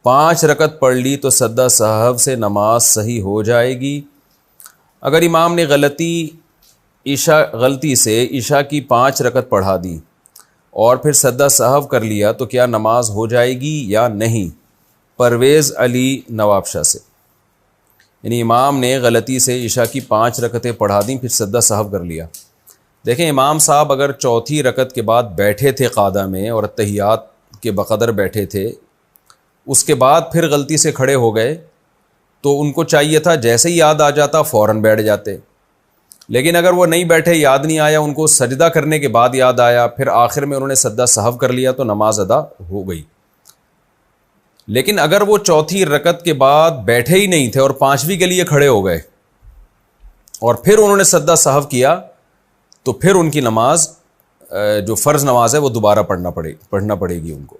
5 رکعت پڑھ لی تو سجدہ سہو سے نماز صحیح ہو جائے گی۔ اگر امام نے غلطی سے عشاء کی 5 رکعت پڑھا دی اور پھر سجدہ سہو کر لیا تو کیا نماز ہو جائے گی یا نہیں؟ پرویز علی نواب شاہ سے، یعنی امام نے غلطی سے عشاء کی 5 رکعتیں پڑھا دیں پھر سجدہ سہو کر لیا۔ دیکھیں امام صاحب اگر چوتھی رکعت کے بعد بیٹھے تھے قعدہ میں اور تحیات کے بقدر بیٹھے تھے، اس کے بعد پھر غلطی سے کھڑے ہو گئے تو ان کو چاہیے تھا جیسے ہی یاد آ جاتا فوراً بیٹھ جاتے، لیکن اگر وہ نہیں بیٹھے، یاد نہیں آیا، ان کو سجدہ کرنے کے بعد یاد آیا، پھر آخر میں انہوں نے سجدہ سہو کر لیا تو نماز ادا ہو گئی۔ لیکن اگر وہ چوتھی رکعت کے بعد بیٹھے ہی نہیں تھے اور 5ویں کے لیے کھڑے ہو گئے اور پھر انہوں نے سجدہ سہو کیا تو پھر ان کی نماز جو فرض نماز ہے وہ دوبارہ پڑھنا پڑے گی ان کو۔